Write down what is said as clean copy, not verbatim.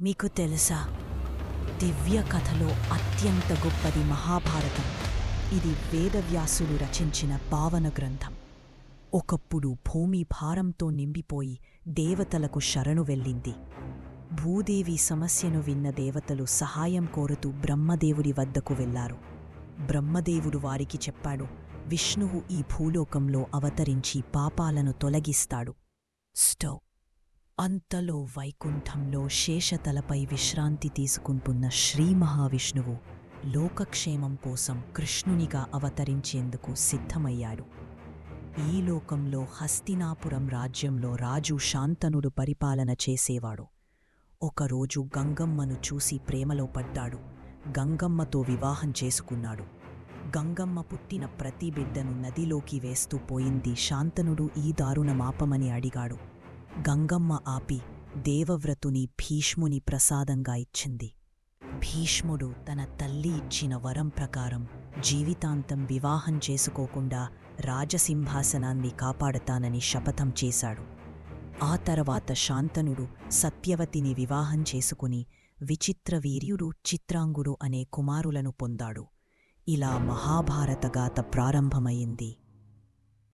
మీకు తెలుసా, దివ్య కథలో అత్యంత గొప్పది మహాభారతం. ఇది వేదవ్యాసులు రచించిన పావన గ్రంథం. ఒకప్పుడు భూమి భారంతో నిండిపోయి దేవతలకు శరణు వెళ్ళింది. భూదేవి సమస్యను విన్న దేవతలు సహాయం కోరుతూ బ్రహ్మదేవుడి వద్దకు వెళ్లారు. బ్రహ్మదేవుడు వారికి చెప్పాడు, విష్ణువు ఈ భూలోకంలో అవతరించి పాపాలను తొలగిస్తాడు. అంతలో వైకుంఠంలో శేషతలపై విశ్రాంతి తీసుకుంటున్న శ్రీ మహావిష్ణువు లోకక్షేమం కోసం కృష్ణునిగా అవతరించేందుకు సిద్ధమయ్యాడు. ఈ లోకంలో హస్తినాపురం రాజ్యంలో రాజు శాంతనుడు పరిపాలన చేసేవాడు. ఒకరోజు గంగమ్మను చూసి ప్రేమలో పడ్డాడు. గంగమ్మతో వివాహం చేసుకున్నాడు. గంగమ్మ పుట్టిన ప్రతి బిడ్డను నదిలోకి వేస్తూ పోయింది. శాంతనుడు ఈ దారుణమాపమని అడిగాడు. గంగమ్మ ఆపి దేవవ్రతుని భీష్ముని ప్రసాదంగా ఇచ్చింది. భీష్ముడు తన తల్లి ఇచ్చిన వరం ప్రకారం జీవితాంతం వివాహం చేసుకోకుండా రాజసింహాసనాన్ని కాపాడతానని శపథం చేశాడు. ఆ తర్వాత శాంతనుడు సత్యవతిని వివాహం చేసుకుని విచిత్రవీర్యుడు, చిత్రాంగుడు అనే కుమారులను పొందాడు. ఇలా మహాభారత గాథ ప్రారంభమైంది.